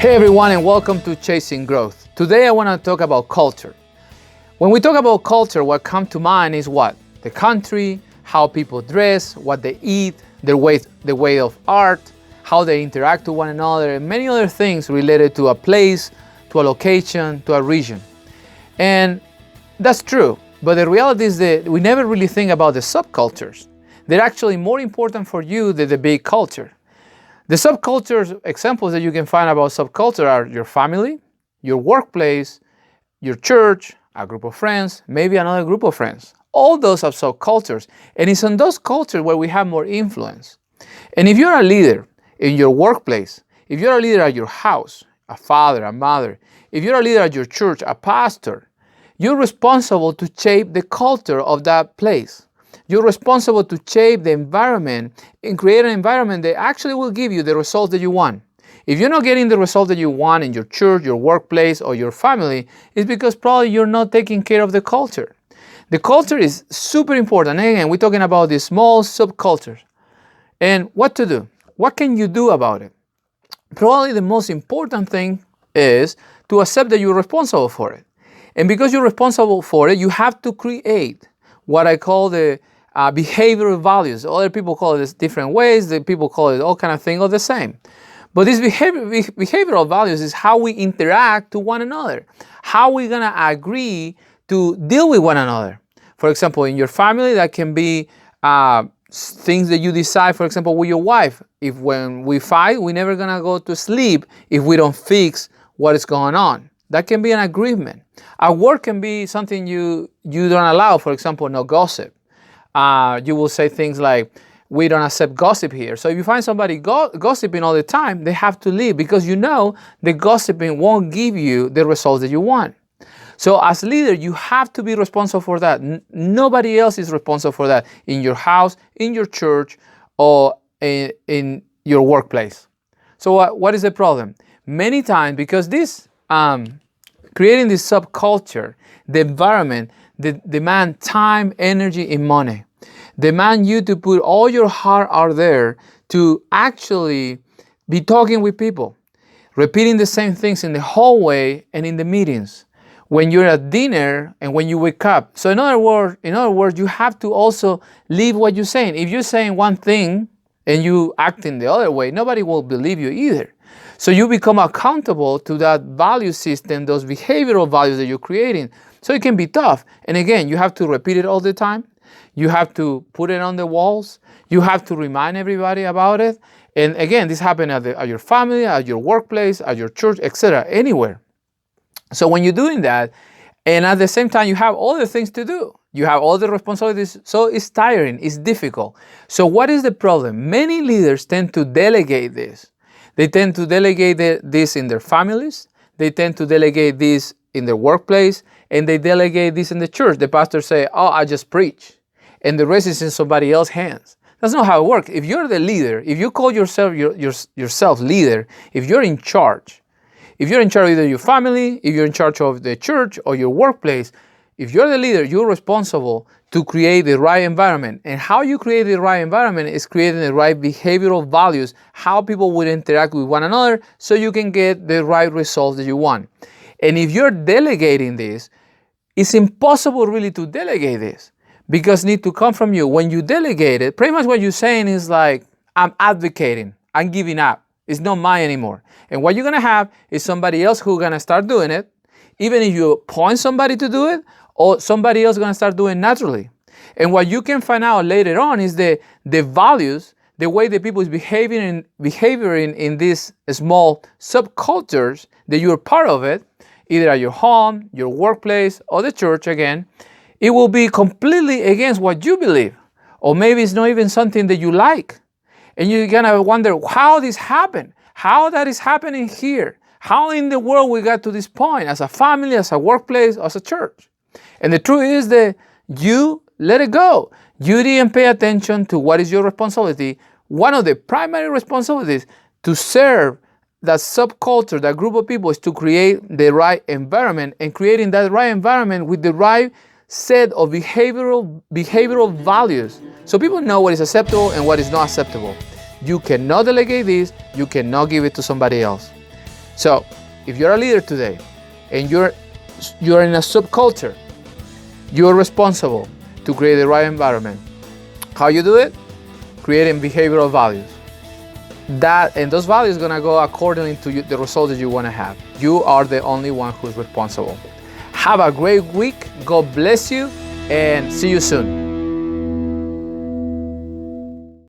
Hey everyone, and welcome to Chasing Growth. Today I want to talk about culture. When we talk about culture, what comes to mind is what? The country, how people dress, what they eat, the way of art, how they interact with one another, and many other things related to a place, to a location, to a region. And that's true, but the reality is that we never really think about the subcultures. They're actually more important for you than the big culture. The subcultures examples that you can find about subculture are your family, your workplace, your church, a group of friends, maybe another group of friends. All those are subcultures, and it's in those cultures where we have more influence. And if you're a leader in your workplace, if you're a leader at your house, a father, a mother, if you're a leader at your church, a pastor, you're responsible to shape the culture of that place. You're responsible to shape the environment and create an environment that actually will give you the results that you want. If you're not getting the results that you want in your church, your workplace, or your family, it's because probably you're not taking care of the culture. The culture is super important. And again, we're talking about these small subcultures. And what to do? What can you do about it? Probably the most important thing is to accept that you're responsible for it. And because you're responsible for it, you have to create what I call the behavioral values. Other people call it different ways. The people call it all kind of things, all the same. But these behavioral values is how we interact to one another. How we're going to agree to deal with one another. For example, in your family, that can be things that you decide, for example, with your wife. If when we fight, we're never going to go to sleep if we don't fix what is going on. That can be an agreement. At work can be something you don't allow, for example, no gossip. You will say things like, we don't accept gossip here. So if you find somebody gossiping all the time, they have to leave because you know the gossiping won't give you the results that you want. So as leader, you have to be responsible for that. Nobody else is responsible for that in your house, in your church, or in your workplace. So what is the problem? Many times, because this creating this subculture, the environment, demand time, energy, and money. Demand you to put all your heart out there to actually be talking with people, repeating the same things in the hallway and in the meetings, when you're at dinner and when you wake up. So in other words, you have to also live what you're saying. If you're saying one thing and you act in the other way, nobody will believe you either. So you become accountable to that value system, those behavioral values that you're creating. So it can be tough. And again, you have to repeat it all the time. You have to put it on the walls. You have to remind everybody about it. And again, this happens at your family, at your workplace, at your church, etc., anywhere. So when you're doing that, and at the same time, you have other things to do. You have all the responsibilities. So it's tiring. It's difficult. So what is the problem? Many leaders tend to delegate this. They tend to delegate this in their families. They tend to delegate this in their workplace. And they delegate this in the church. The pastor say, oh, I just preach. And the rest is in somebody else's hands. That's not how it works. If you're the leader, if you call yourself yourself leader, if you're in charge of either your family, if you're in charge of the church or your workplace, if you're the leader, you're responsible to create the right environment. And how you create the right environment is creating the right behavioral values, how people would interact with one another so you can get the right results that you want. And if you're delegating this, it's impossible really to delegate this because it needs to come from you. When you delegate it, pretty much what you're saying is like, I'm advocating, I'm giving up. It's not mine anymore. And what you're going to have is somebody else who's going to start doing it, even if you appoint somebody to do it, or somebody else is going to start doing it naturally. And what you can find out later on is the values, the way the people is behaving in these small subcultures that you're part of it, either at your home, your workplace, or the church again, it will be completely against what you believe. Or maybe it's not even something that you like. And you're going to wonder how this happened, how that is happening here, how in the world we got to this point as a family, as a workplace, as a church. And the truth is that you let it go. You didn't pay attention to what is your responsibility. One of the primary responsibilities to serve that subculture, that group of people, is to create the right environment, and creating that right environment with the right set of behavioral values so people know what is acceptable and what is not acceptable. You cannot delegate this. You cannot give it to somebody else. So if you're a leader today and you're in a subculture, you're responsible to create the right environment. How you do it? Creating behavioral values. And those values are gonna go accordingly to the results that you wanna have. You are the only one who's responsible. Have a great week. God bless you and see you soon.